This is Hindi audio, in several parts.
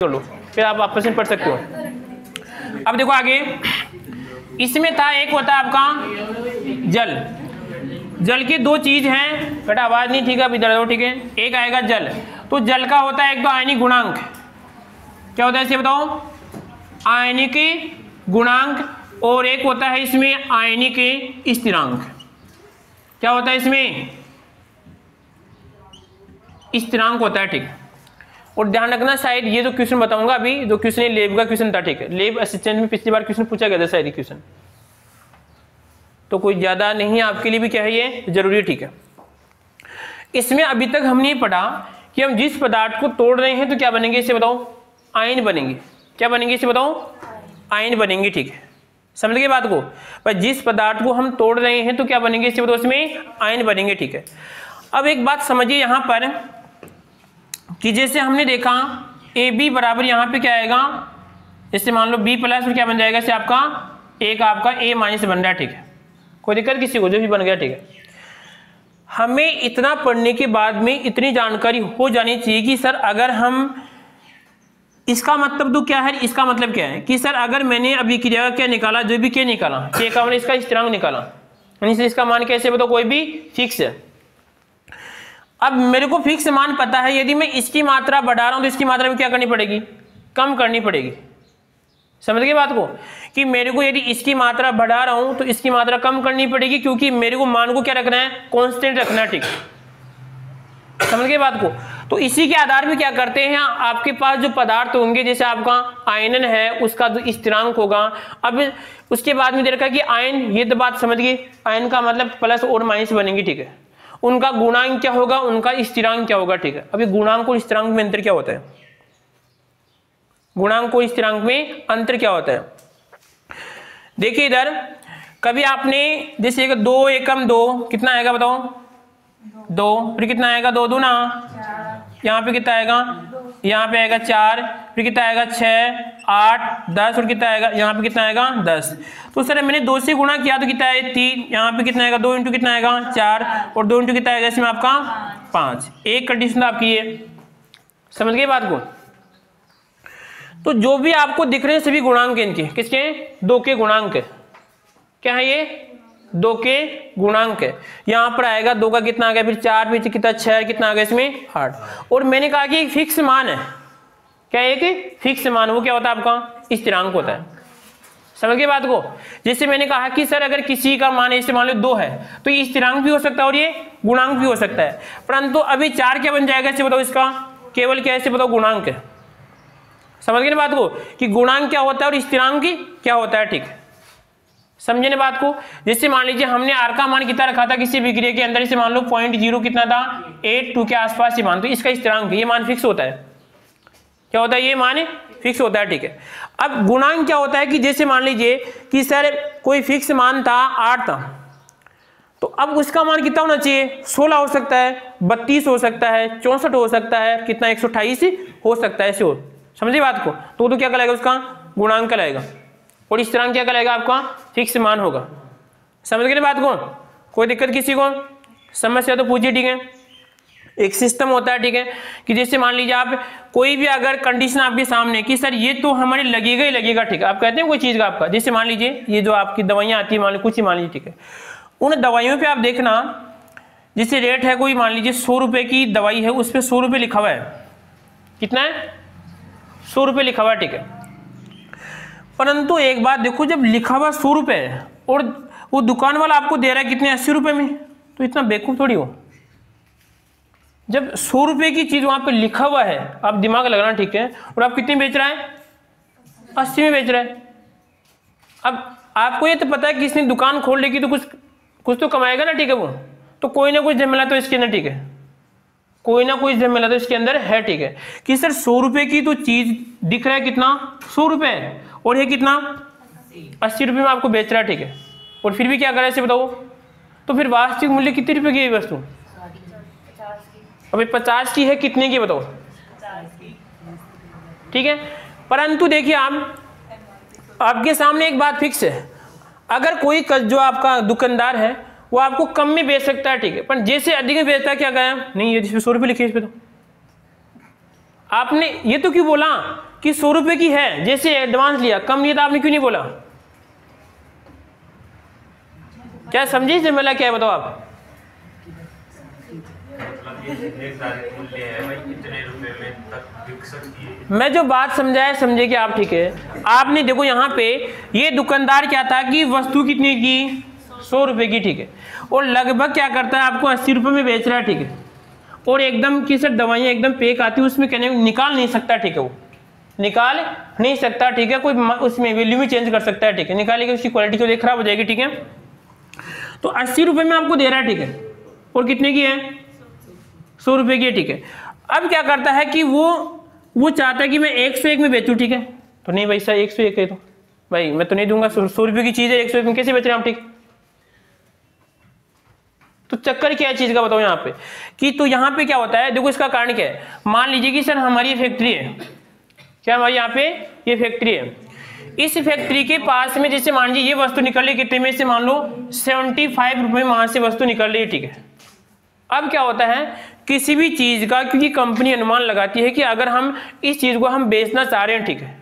कर लो, फिर आप आपस में पढ़ सकते हो। अब देखो आगे, इसमें था एक होता है आपका जल। जल की दो चीज हैं, बेटा आवाज नहीं ठीक है, इधर दो, ठीक है। एक आएगा जल, तो जल का होता है एक तो आयनिक गुणांक, क्या होता है इसे बताओ, आयनिक गुणांक, और एक होता है इसमें आयनिक स्थिरांक। क्या होता है इसमें, स्थिरांक होता है, ठीक है। और ध्यान रखना, शायद ये जो क्वेश्चन बताऊंगा अभी, जो क्वेश्चन लेब का क्वेश्चन था, ठीक है, लेब असिस्टेंट में पिछली बार क्वेश्चन पूछा गया था शायद क्वेश्चन, तो कोई ज्यादा नहीं है, आपके लिए भी क्या है ये जरूरी है, ठीक है। इसमें अभी तक हमने पढ़ा कि हम जिस पदार्थ को तोड़ रहे हैं तो क्या बनेंगे इसे बताओ, आयन बनेंगे। क्या बनेंगे इसे बताओ, आयन बनेंगे, ठीक है। समझ गए बात को, पर जिस पदार्थ को हम तोड़ रहे हैं तो क्या बनेंगे इसे बताओ, इसमें आयन बनेंगे, ठीक है। अब एक बात समझिए यहां पर कि जैसे हमने देखा ए बी बराबर यहाँ पे क्या आएगा, जैसे मान लो बी प्लस क्या बन जाएगा, जैसे आपका एक आपका ए माइनस बन रहा है, ठीक है। कोई दिक्कत किसी को, जो भी बन गया, ठीक है। हमें इतना पढ़ने के बाद में इतनी जानकारी हो जानी चाहिए कि सर अगर हम, इसका मतलब तो क्या है, इसका मतलब क्या है कि सर अगर मैंने अभी क्रिया क्या निकाला, जो भी क्या निकाला, के का मैंने इसका स्थिरांक निकाला, यानी इसका मान कैसे बताओ, कोई भी फिक्स है। अब मेरे को फिक्स मान पता है, यदि मैं इसकी मात्रा बढ़ा रहा हूं तो इसकी मात्रा में क्या करनी पड़ेगी, कम करनी पड़ेगी। समझ गए बात को, कि मेरे को यदि इसकी मात्रा बढ़ा रहा हूं तो इसकी मात्रा कम करनी पड़ेगी, क्योंकि मेरे को मान को क्या रखना है, कांस्टेंट रखना है, ठीक है। समझ गए बात को। तो इसी के आधार पर क्या करते हैं, आपके पास जो पदार्थ होंगे, जैसे आपका आयनन है उसका जो स्थिरांक होगा, अब उसके बाद में देखा कि आयन, ये तो बात समझ गए, आयन का मतलब प्लस और माइनस बनेंगे, ठीक है। उनका गुणांक क्या होगा, उनका स्थिरांक क्या होगा, ठीक है। अभी गुणांक और स्थिरांक में अंतर क्या होता है, गुणांक और स्थिरांक में अंतर क्या होता है, देखिए इधर कभी आपने जैसे एक 2 एकम 2 कितना आएगा बताओ, 2, फिर कितना आएगा 2 दूना, यहाँ पे कितना आएगा, यहाँ पे आएगा 4, फिर कितना आएगा 6, 8, 10, और कितना आएगा, यहाँ पे कितना आएगा 10। तो सर मैंने 2 से गुणा किया तो कितना है 3, यहाँ पे कितना आएगा 2 इंटू कितना आएगा 4, और 2 इंटू कितना आएगा इसमें आपका 5। एक कंडीशन आपकी ये, समझ गए बात को। तो जो भी आपको दिख रहे हैं सभी गुणांक इनके, किसके, 2 के गुणांक, क्या है ये, 2 के गुणांक है। यहाँ पर आएगा 2 का कितना आ गया, फिर 4, फिर कितना 6, कितना आ गया इसमें 8। और मैंने कहा कि एक फिक्स मान है, क्या एक फिक्स मान, वो क्या होता है आपका स्थिरांक होता है। समझ गए बात को। जैसे मैंने कहा कि सर अगर किसी का मान ऐसे मान लो 2 है तो ये स्थिरांक भी हो सकता है और ये गुणांक भी हो सकता है, परंतु अभी 4 क्या बन जाएगा इसे बताओ, इसका केवल क्या ऐसे बताओ गुणांक है। समझ गए ना बात को, कि गुणांक क्या होता है और स्थिरांक क्या होता है, ठीक है। समझे ना बात को। जैसे मान लीजिए हमने आर का मान कितना रखा था किसी विक्रिया के अंदर, इसे मान लो 0.0 कितना था, 82 के आसपास ये मान, तो इसका स्थिरांक ये मान फिक्स होता है, क्या होता है, ये मान फिक्स होता है, ठीक है। अब गुणांक क्या होता है कि जैसे मान लीजिए कि सर कोई फिक्स मान था 8 था, तो अब उसका मान कितना होना चाहिए, 16 हो सकता है, 32 हो सकता है, 64 हो सकता है, कितना 128 हो सकता है, ऐसे हो। समझिए बात को। तो क्या कहलाएगा, उसका गुणांक कहलाएगा, और स्थिरांक क्या कहलाएगा, आपका फिक्स मान होगा। समझ गए बात को। कोई दिक्कत किसी को, समस्या तो पूछिए, ठीक है। एक सिस्टम होता है, ठीक है, कि जैसे मान लीजिए आप कोई भी अगर कंडीशन आपके सामने कि सर ये तो हमारे लगेगा ही लगेगा, ठीक है, आप कहते हैं कोई चीज का आपका, जैसे मान लीजिए ये जो आपकी दवाइयाँ आती है, मान लीजिए कुछ ही मान लीजिए, ठीक है, उन दवाइयों पे आप देखना जैसे रेट है, कोई मान लीजिए 100 रुपए की दवाई है, उस पर 100 रुपये लिखा हुआ है, कितना है 100 रुपये लिखा हुआ है, ठीक है। परंतु एक बात देखो, जब लिखा हुआ 100 रुपये है और वो दुकान वाला आपको दे रहा है कितने 80 रुपये में, तो इतना बेवकूफ थोड़ी हो। जब 100 रुपये की चीज वहां पे लिखा हुआ है, आप दिमाग लगाना, ठीक है, और आप कितने बेच रहा है, 80 में बेच रहा है। अब आपको ये तो पता है कि इसने दुकान खोल लेगी तो कुछ तो कमाएगा ना, ठीक है, वो तो कोई ना कुछ झमेला तो इसके अंदर, ठीक है, कोई ना कोई झमेला तो इसके अंदर है, ठीक है, कि सर 100 रुपये की तो चीज दिख रहा है कितना 100 रुपये, और ये कितना 80 रुपये में आपको बेच रहा है, ठीक है, और फिर भी क्या कर रहा है इसे बताओ, तो फिर वास्तविक मूल्य कितने रुपए की है वस्तु, अभी 50 की है, कितने की बताओ, ठीक है। परंतु देखिए आपके सामने एक बात फिक्स है, अगर कोई जो आपका दुकानदार है वो आपको कम में बेच सकता है, ठीक है, पर जैसे अधिक में बेचता है क्या कहें, नहीं ये जिसमें 100 रुपये लिखे इस पे, तो आपने ये तो क्यों बोला कि 100 रुपए की है, जैसे एडवांस लिया, कम लिया, तो आपने क्यों नहीं बोला? क्या समझे इसमें मला क्या है, बताओ आप? मैं जो बात समझाया समझे कि आप, ठीक है। आपने देखो यहाँ पे ये दुकानदार क्या था कि वस्तु कितनी की 100 रुपए की, ठीक है, और लगभग क्या करता है आपको 80 रुपए में बेच रहा है, ठीक है, और एकदम की सर दवाइयाँ एकदम पैक आती है उसमें, कहने निकाल नहीं सकता, ठीक है, वो निकाल नहीं सकता, ठीक है, कोई उसमें वैल्यू भी चेंज कर सकता है, ठीक है, निकालेगा उसकी क्वालिटी को देख खराब हो जाएगी, ठीक है। तो 80 रुपए में आपको दे रहा है, ठीक है, और कितने की है? 100 रुपए की है, ठीक है। अब क्या करता है कि वो चाहता है कि मैं 101 में बेचूं, ठीक है, तो नहीं भाई सर 101 है तो भाई मैं तो नहीं दूंगा, 100 रुपए की चीज है 101 में कैसे बेच रहे हैं आप, ठीक। तो चक्कर क्या है चीज का बताओ यहाँ पे कि, तो यहाँ पे क्या होता है, देखो इसका कारण क्या है। मान लीजिए कि सर हमारी फैक्ट्री है, क्या हमारी यहाँ पे ये फैक्ट्री है, इस फैक्ट्री के पास में जैसे मान लीजिए ये वस्तु निकल रही कितने में से, मान लो 75 रुपए में वहां से वस्तु निकल रही है, ठीक है। अब क्या होता है किसी भी चीज का, क्योंकि कंपनी अनुमान लगाती है कि अगर हम इस चीज को हम बेचना चाह रहे हैं, ठीक है,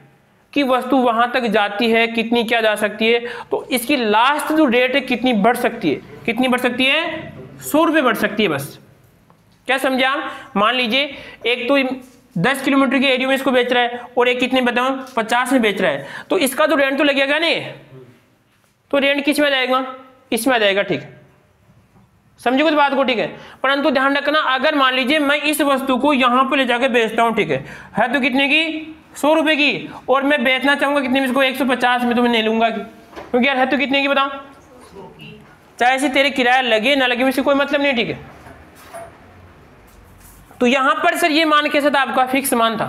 कि वस्तु वहां तक जाती है कितनी क्या जा सकती है, तो इसकी लास्ट जो रेट है कितनी बढ़ सकती है, कितनी बढ़ सकती है? 100 रुपए बढ़ सकती है बस। क्या समझे आप? मान लीजिए एक तो 10 किलोमीटर के एरिया में इसको बेच रहा है और एक कितने बताऊं 50 में बेच रहा है, तो इसका तो रेंट तो लगेगा नहीं, तो रेंट किस में जाएगा? इसमें आ जाएगा, ठीक है, समझे कुछ बात को, ठीक है। परंतु ध्यान रखना, अगर मान लीजिए मैं इस वस्तु को यहां पर ले जाकर बेचता हूं, ठीक है तो कितने की? 100 रुपए की, और मैं बेचना चाहूंगा कितने में इसको? 150 में, तो मैं नहीं लूंगा, क्योंकि यार है तो कितने की बताओ, चाहे से तेरे किराया लगे ना लगे, मुझसे कोई मतलब नहीं, ठीक है। तो यहां पर सर ये मान कैसा था आपका? फिक्स मान था।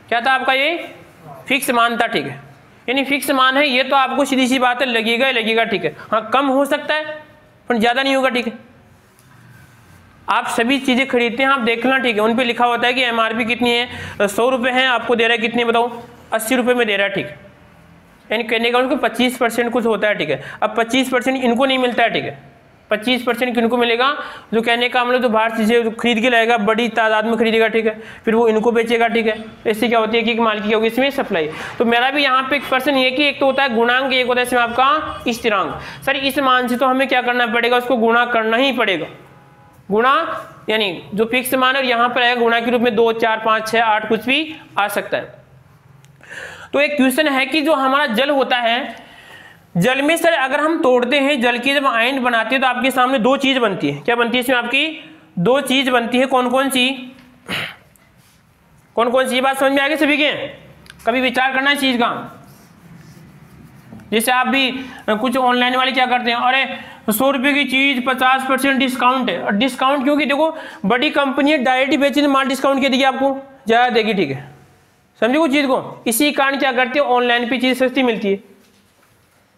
क्या था आपका? ये फिक्स मान था, ठीक है, यानी फिक्स मान है ये, तो आपको सीधी सी बात है लगेगा ही लगेगा, ठीक है। हाँ कम हो सकता है पर ज्यादा नहीं होगा, ठीक है। आप सभी चीजें खरीदते हैं, आप देखना, ठीक है, उन पे लिखा होता है कि एमआरपी कितनी है, 100 रुपए है, आपको दे रहा है कितने बताओ? 80 रुपए में दे रहा है, ठीक है, यानी कहने का उनको 25% कुछ होता है, ठीक है। अब 25% इनको नहीं मिलता है, ठीक है, 25% किनको मिलेगा? जो कहने का हम लोग तो बाहर चीजें खरीद के लाएगा, बड़ी तादाद में खरीदेगा, ठीक है, फिर वो इनको बेचेगा, ठीक है। इससे क्या होती है कि माल की होगी इसमें सप्लाई। तो मेरा भी यहाँ पे एक पर्सन ये कि एक तो होता है गुणांक, एक होता है इसमें आपका स्थिरांक। सर इस मान से तो हमें क्या करना पड़ेगा? उसको गुणा करना ही पड़ेगा, गुणा, यानी जो फिक्स मान है यहाँ पर आएगा गुणा के रूप में 2, 4, 5, 6, 8 कुछ भी आ सकता है। तो एक क्वेश्चन है कि जो हमारा जल होता है, जल में सर अगर हम तोड़ते हैं जल की, जब आयन बनाते हैं तो आपके सामने दो चीज बनती है। क्या बनती है इसमें? आपकी दो चीज बनती है। कौन कौन सी? कौन कौन सी? बात समझ में आ गई सभी के? कभी विचार करना है चीज का। जैसे आप भी कुछ ऑनलाइन वाले क्या करते हैं, अरे 100 रुपए की चीज 50% डिस्काउंट है। और डिस्काउंट क्योंकि देखो बड़ी कंपनी डायरेक्ट बेचने माल डिस्काउंट क्या देगी? आपको ज्यादा देगी, ठीक है, समझे वो चीज को। इसी कारण क्या करते हैं, ऑनलाइन पे चीज सस्ती मिलती है,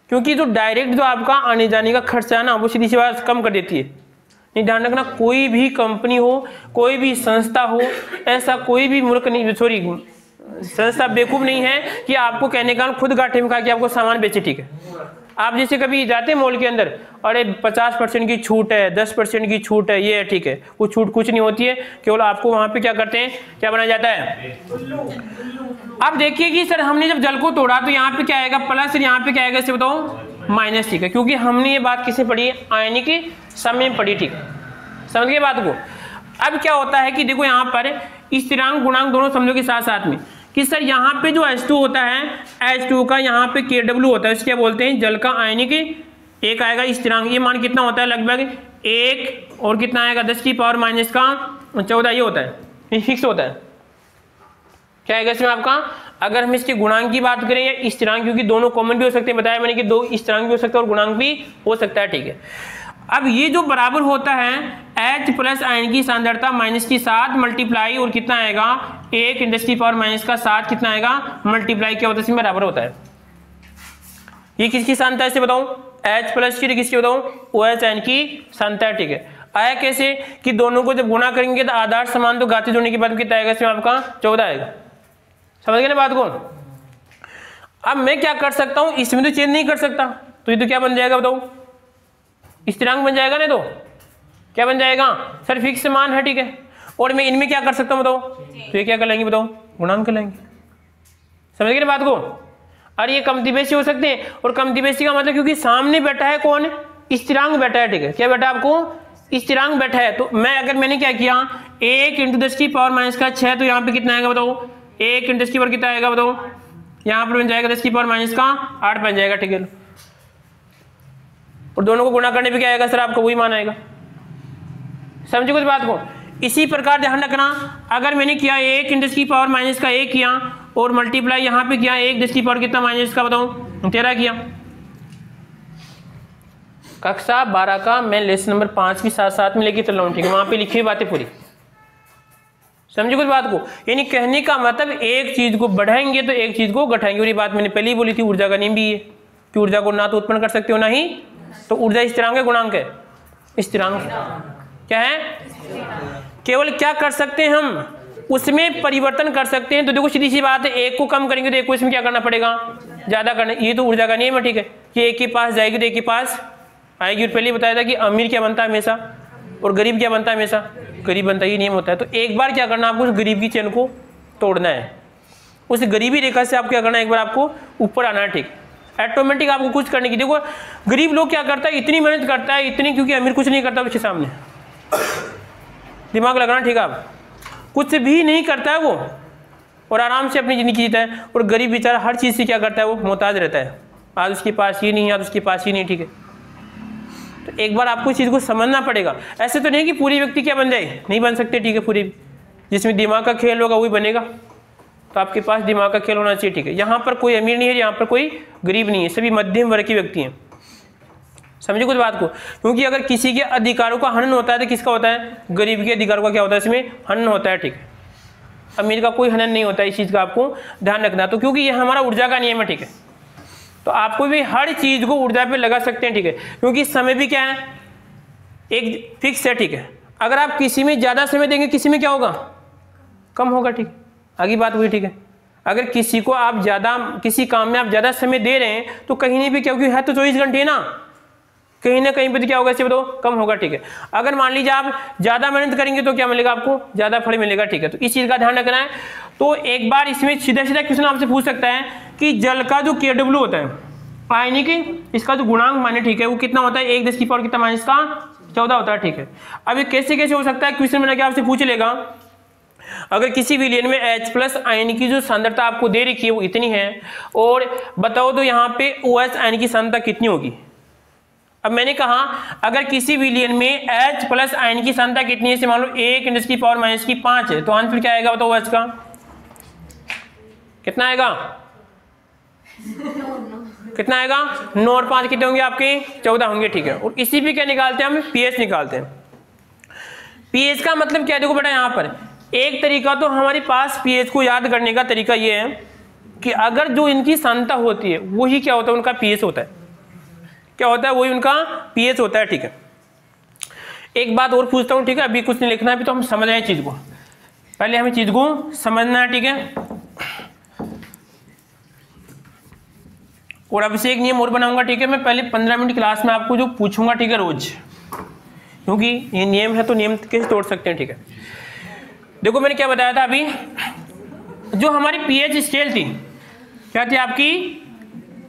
क्योंकि जो डायरेक्ट जो आपका आने जाने का खर्चा है ना, वो सीधी सी बात कम कर देती है। नहीं, ध्यान रखना, कोई भी कंपनी हो, कोई भी संस्था हो, ऐसा कोई भी मुल्क नहीं, सॉरी संस्था बेवकूफ नहीं है कि आपको कहने का खुद घाटे में खा के आपको सामान बेचे, ठीक है। आप जैसे कभी जाते हैं मॉल के अंदर, अरे 50% की छूट है, 10% की छूट है, ये है, ठीक है, वो छूट कुछ नहीं होती है, केवल आपको वहां पे क्या करते हैं, क्या बनाया जाता है। अब देखिए कि सर हमने जब जल को तोड़ा तो यहाँ पे क्या आएगा? प्लस, यहाँ पे क्या आएगा इसे बताओ? माइनस, ठीक है, क्योंकि हमने ये बात किसे पढ़ी? आयनिक समय में पढ़ी, ठीक है, समझ गए बात को। अब क्या होता है कि देखो यहाँ पर स्थिरांक गुणांक दोनों समझो के साथ साथ में कि सर यहाँ पे जो H2 होता है, H2 का यहाँ पे Kw होता है, इसको क्या बोलते हैं? जल का आयनिक। एक आएगा स्थिरांक, ये मान कितना होता है? लगभग 1, और कितना आएगा? 10 की पावर माइनस का 14, ये होता है, ये फिक्स होता है। क्या आएगा इसमें आपका? अगर हम इसके गुणांक की बात करें या स्थिरांक, क्योंकि दोनों कॉमन भी हो सकते हैं, बताया मैंने कि दो स्थिरांक भी हो सकता है और गुणांक भी हो सकता है, ठीक है। अब ये जो बराबर होता है H प्लस आयन की सांद्रता माइनस की 7 मल्टीप्लाई, और कितना आएगा? 1 × 10 की पावर माइनस का 7, कितना आएगा? मल्टीप्लाई क्या होता है? इसमें बराबर होता है। ये किसकी सांद्रता है इसे बताऊं? H प्लस की, किसकी बताऊं? OH आयन की सांद्रता, ठीक है। आया कैसे कि दोनों को जब गुणा करेंगे तो आधार समान, तो घातीय जोड़ने के बाद कितना आएगा इसमें? आपका 14 आएगा। समझ गए ना बात को? अब मैं क्या कर सकता हूं, इसमें तो चेंज नहीं कर सकता, तो ये तो क्या बन जाएगा बताओ? स्थिरांक बन जाएगा ना। तो क्या बन जाएगा? सर फिक्स मान है, ठीक है, और मैं इनमें क्या कर सकता हूँ बताओ, तो ये क्या कहलाएंगे बताओ, गुणांक कहलाएंगे। समझ गए ना बात को। अरे ये कमतिबेशी हो सकते हैं, और कमतिबेशी का मतलब क्योंकि सामने बैठा है कौन, स्थिरांक बैठा है, ठीक है, क्या बैठा आपको, स्थिरांक बैठा है। तो मैं अगर मैंने क्या किया 1 × 10⁻6, तो यहाँ पे कितना आएगा बताओ, 1 × 10 कितना आएगा बताओ, यहाँ पर बन जाएगा 10⁻8 बन जाएगा, ठीक है। और दोनों को गुणा करने पे क्या आएगा सर आपको, वही मान आएगा। समझे कुछ बात को। इसी प्रकार ध्यान रखना, अगर मैंने किया 1 × 10⁻1 किया और मल्टीप्लाई यहाँ पे किया 1 × 10 कितना माइनस का बताओ 13 किया। कक्षा 12 का मैं लेसन नंबर 5 भी साथ में लेके चल रहा हूँ, ठीक है, वहां पे लिखी हुई बातें पूरी। समझे कुछ बात को। यानी कहने का मतलब एक चीज को बढ़ाएंगे तो एक चीज को घटाएंगे। और ये बात मैंने पहले ही बोली थी, ऊर्जा का नियम भी है कि ऊर्जा को ना तो उत्पन्न कर सकते हो ना ही, तो ऊर्जा स्थिरांक है गुणांक है, स्थिरांक क्या है, केवल क्या कर सकते हैं हम उसमें परिवर्तन कर सकते हैं। तो देखो सीधी सी बात है, एक को कम करेंगे तो एक को इसमें क्या करना पड़ेगा, ज्यादा करना। ये तो ऊर्जा का नियम है, ठीक है, कि एक के पास जाएगी तो एक के पास आएगी। और पहले बताया था कि अमीर क्या बनता है हमेशा और गरीब क्या बनता है हमेशा, गरीब बनता है, ये नियम होता है। तो एक बार क्या करना आपको, उस गरीब की चेन को तोड़ना है, उस गरीबी रेखा से आप क्या करना है, एक बार आपको ऊपर आना है, ठीक, ऑटोमेटिक आपको कुछ करने की। देखो गरीब लोग क्या करता है, इतनी मेहनत करता है इतनी, क्योंकि अमीर कुछ नहीं करता उसके सामने, दिमाग लगाना, ठीक है, आप कुछ भी नहीं करता है वो और आराम से अपनी जिंदगी जीता है। और गरीब बेचारा हर चीज से क्या करता है, वो मोहताज रहता है, आज उसके पास ये नहीं, आज उसके पास ही नहीं, ठीक है। तो एक बार आपको इस चीज को समझना पड़ेगा। ऐसे तो नहीं कि पूरी व्यक्ति क्या बन जाए, नहीं बन सकते, ठीक है, पूरी जिसमें दिमाग का खेल होगा वही बनेगा। तो आपके पास दिमाग का खेल होना चाहिए, ठीक है। यहाँ पर कोई अमीर नहीं है, यहाँ पर कोई गरीब नहीं है, सभी मध्यम वर्ग के व्यक्ति हैं। समझे कुछ बात को। क्योंकि अगर किसी के अधिकारों का हनन होता है तो किसका होता है, गरीब के अधिकारों का क्या होता है, इसमें हनन होता है, ठीक है। अमीर का कोई हनन नहीं होता है, इस चीज का आपको ध्यान रखना। तो क्योंकि ये हमारा ऊर्जा का नियम है, ठीक है, तो आपको भी हर चीज को ऊर्जा पे लगा सकते हैं, ठीक है। क्योंकि समय भी क्या है, एक फिक्स है, ठीक है। अगर आप किसी में ज्यादा समय देंगे किसी में क्या होगा, कम होगा, ठीक, आगे बात हुई, ठीक है। अगर किसी को आप ज्यादा, किसी काम में आप ज्यादा समय दे रहे हैं तो कहीं नहीं भी, क्योंकि है तो 24 घंटे ना, कहीं ना कहीं पे क्या होगा, इसे बताओ कम होगा, ठीक है। अगर मान लीजिए आप ज्यादा मेहनत करेंगे तो क्या मिलेगा आपको, ज्यादा फल मिलेगा, ठीक है। तो इस चीज का ध्यान रखना है। तो एक बार इसमें सीधा सीधा क्वेश्चन आपसे पूछ सकता है कि जल का जो Kw होता है आयनिक, इसका जो गुणांक माने, ठीक है, वो कितना होता है, 1 × 10 कितना माइनस का 14 होता है, ठीक है। अब ये कैसे कैसे हो सकता है, क्वेश्चन बना के आपसे पूछ लेगा, अगर किसी विलयन में H+ आयन की जो सांद्रता आपको दे रखी है वो इतनी है, और बताओ तो यहाँ पे OH आयन की सांद्रता कितनी होगी। अब मैंने कहा अगर किसी विलयन में H+ आयन की सांद्रता कितनी है, मान लो 1 × 10⁻5 है, तो आंसर क्या आएगा बताओ, OH का कितना आएगा, कितना आएगा, 9 और 5 कितने होंगे आपके, 14 होंगे, ठीक है। और इसी पे क्या निकालते हैं हम, pH निकालते हैं। pH का मतलब क्या है, देखो बेटा यहाँ पर एक तरीका तो हमारे पास pH को याद करने का तरीका ये है कि अगर जो इनकी सांद्रता होती है वही क्या होता है, उनका pH होता है, क्या होता है, वही उनका pH होता है, ठीक है। एक बात और पूछता हूँ, ठीक है, अभी कुछ नहीं लिखना, अभी तो हम समझ रहे हैं चीज को, पहले हमें चीज को समझना है, ठीक है। और अब से एक नियम और बनाऊंगा, ठीक है, मैं पहले 15 मिनट क्लास में आपको जो पूछूंगा, ठीक है, रोज, क्योंकि ये नियम है तो नियम कैसे तोड़ सकते हैं, ठीक है। देखो मैंने क्या बताया था अभी, जो हमारी pH स्केल थी, क्या थी आपकी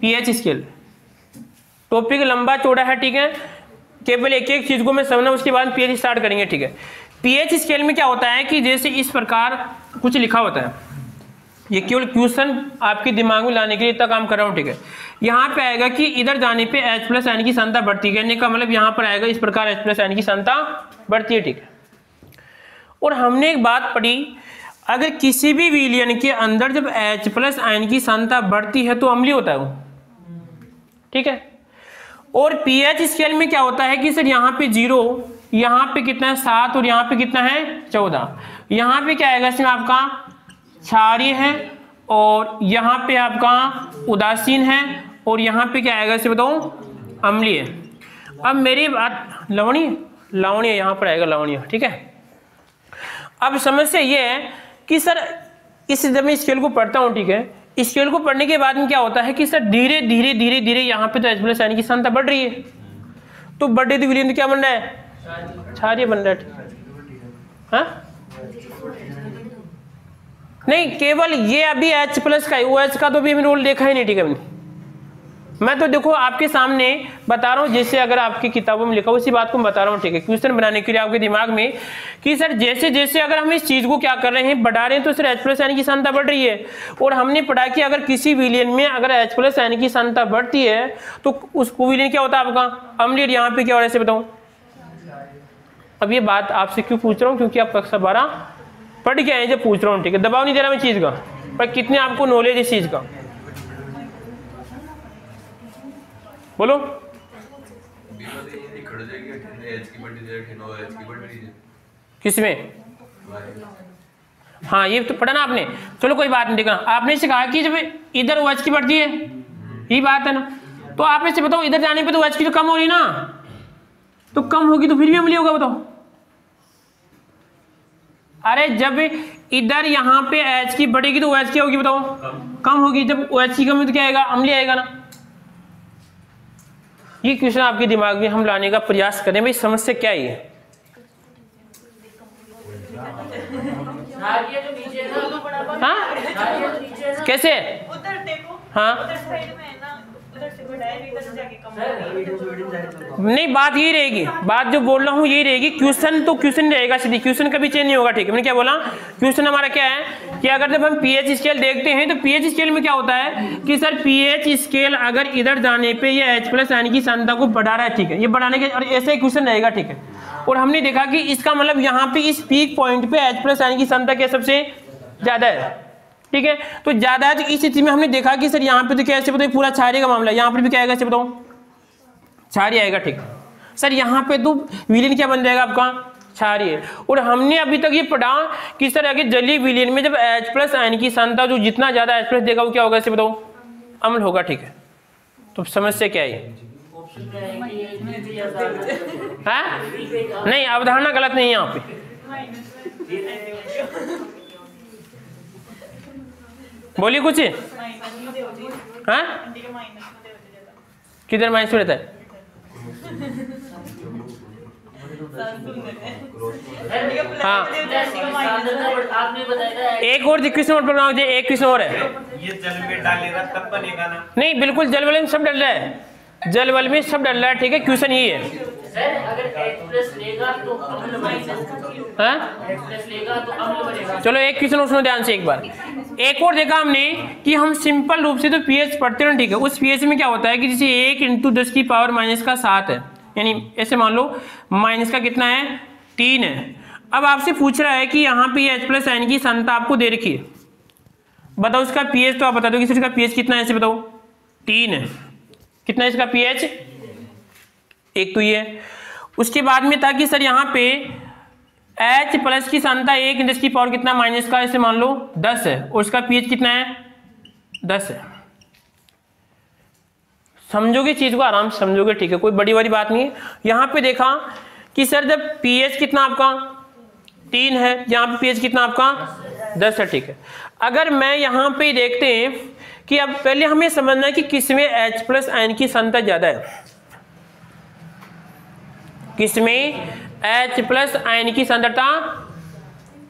pH स्केल, टॉपिक लंबा चौड़ा है, ठीक है, केवल एक एक चीज को मैं समझना, उसके बाद pH स्टार्ट करेंगे, ठीक है। pH स्केल में क्या होता है कि जैसे इस प्रकार कुछ लिखा होता है, ये केवल क्वेश्चन आपके दिमाग में लाने के लिए इतना काम कर रहा हूं, ठीक है। यहाँ पे आएगा कि इधर जाने पे H+ आयन की सांद्रता बढ़ती है, कहने का मतलब यहाँ पर आएगा इस प्रकार H+ आयन की सांद्रता बढ़ती है, ठीक है। और हमने एक बात पढ़ी, अगर किसी भी विलयन के अंदर जब H+ आयन की सांद्रता बढ़ती है तो अम्लीय होता है वो, ठीक है। और pH स्केल में क्या होता है कि सर यहाँ पे 0, यहाँ पे कितना है 7 और यहाँ पे कितना है 14, यहाँ पे क्या आएगा इसमें आपका क्षारीय है और यहाँ पे आपका उदासीन है और यहाँ पे क्या आएगा इसे बताओ अम्लीय। अब मेरी बात लवणीय यहाँ पर आएगा लवणीय, ठीक है। अब समस्या ये है कि सर इस जब मैं स्केल को पढ़ता हूँ, ठीक है, स्केल को पढ़ने के बाद में क्या होता है कि सर धीरे धीरे धीरे धीरे यहाँ पे तो H+ आयन की सांद्रता बढ़ रही है, तो बढ़े तो विलयन क्या बन रहा है, क्षारीय बन रहा है, हाँ नहीं, केवल ये अभी H प्लस का है, OH का तो भी हमने रोल देखा ही नहीं, ठीक है। मैं तो देखो आपके सामने बता रहा हूँ, जैसे अगर आपकी किताबों में लिखा उसी बात को मैं बता रहा हूँ, ठीक है, क्वेश्चन बनाने के लिए आपके दिमाग में कि सर जैसे जैसे अगर हम इस चीज को क्या कर रहे हैं, बढ़ा रहे हैं, तो सर H प्लस आयन की सांद्रता बढ़ रही है। और हमने पढ़ा कि अगर किसी विलयन में अगर H प्लस आयन की सांद्रता बढ़ती है तो उस विलयन क्या होता है आपका, अम्लीय। यहाँ पे क्या हो रहा है ऐसे बताऊँ। अब ये बात आपसे क्यों पूछ रहा हूँ, क्योंकि आप कक्षा 12 पढ़ के आए जब पूछ रहा हूँ, ठीक है। दबाव नहीं दे रहा मैं चीज का, पर कितने आपको नॉलेज इस चीज का, बोलो। किसमें? हाँ ये तो पढ़ा ना आपने, चलो कोई बात नहीं। देखना आपने से कहा कि जब इधर OH की बढ़ती है, यही बात है ना, तो आप ऐसे बताओ इधर जाने पे तो OH की तो कम हो रही ना, तो कम होगी तो फिर भी अम्लीय होगा, बताओ। अरे जब इधर यहाँ पे H की बढ़ेगी तो OH क्या होगी बताओ, कम होगी। जब OH की कम तो क्या आएगा, अम्लीय आएगा ना। ये क्वेश्चन आपके दिमाग में हम लाने का प्रयास करें, भाई समस्या क्या है। हाँ कैसे? हाँ नहीं, बात यही रहेगी, बात जो बोल रहा हूँ यही रहेगी। क्वेश्चन तो क्वेश्चन रहेगा, सीधी क्वेश्चन कभी चेंज नहीं होगा, ठीक है। मैंने क्या बोला, क्वेश्चन हमारा क्या है कि अगर जब हम पीएच स्केल देखते हैं तो पीएच स्केल में क्या होता है कि सर पीएच स्केल अगर इधर जाने पे ये H प्लस आयन की सांद्रता को बढ़ा रहा है, ठीक है, ये बढ़ाने के और ऐसे ही क्वेश्चन रहेगा, ठीक है। और हमने देखा कि इसका मतलब यहाँ पे इस पीक पॉइंट पे H प्लस आयन की सांद्रता क्या सबसे ज्यादा है, ठीक है। तो ज्यादा है, तो इस स्थिति में हमने देखा कि सर यहाँ पे तो क्या ऐसे बताओ पूरा क्षारीय का मामला है, यहाँ पर भी क्या आएगा ऐसे बताओ, क्षारीय आएगा, ठीक है। सर यहाँ पे तो विलयन क्या बन जाएगा आपका, क्षारीय। और हमने अभी तक ये पढ़ा कि सर आगे जलीय विलयन में जब H प्लस आयन की सांद्रता जो जितना ज्यादा H प्लस देगा वो क्या होगा ऐसे बताओ, अम्ल होगा, ठीक है। तो समस्या क्या है? हाँ नहीं, अवधारणा गलत नहीं है यहाँ पे। बोलिए कुछ। हाँ किधर माइनस में रहता है? हाँ एक और क्वेश्चन और बोल रहा हूँ, एक क्वेश्चन और है। ये जल में डालेगा तब बनेगा ना? नहीं बिल्कुल, जल में सब डल रहा है, जल बल में सब डल रहा है, ठीक है। क्वेश्चन ये है सर अगर H प्लस लेगा तो अम्ल बनेगा। हाँ H प्लस लेगा तो अम्ल बनेगा। चलो एक क्वेश्चन और सुनो ध्यान से एक बार। एक और देखा हमने कि हम सिंपल रूप से तो पीएच पढ़ते हैं, ठीक है। उस पीएच में क्या होता है कि जैसे 1 × 10 की पावर -7 है, यानी ऐसे मान लो माइनस का कितना है 3 है। अब आपसे पूछ रहा है कि यहाँ पे H प्लस आयन की सांद्रता आपको दे रखी है, बताओ इसका पीएच। तो आप बता दो कि इसका पीएच कितना है, ऐसे बताओ 3 है। कितना है इसका पीएच? एक तो ये। उसके बाद में था कि सर यहाँ पे H प्लस की सांद्रता 1 × 10 की पावर कितना माइनस का ऐसे मान लो 10 है, और उसका पीएच कितना है 10 है। समझोगे चीज को, आराम से समझोगे, ठीक है, कोई बड़ी वाली बात नहीं है। यहाँ पे देखा कि सर जब पीएच कितना आपका 3 है, यहाँ पे पीएच कितना आपका 10 है, ठीक है। अगर मैं यहाँ पे देखते हैं कि अब पहले हमें समझना है कि किसमें H प्लस आयन की सांद्रता ज्यादा है, किसमें H प्लस आयन की सांद्रता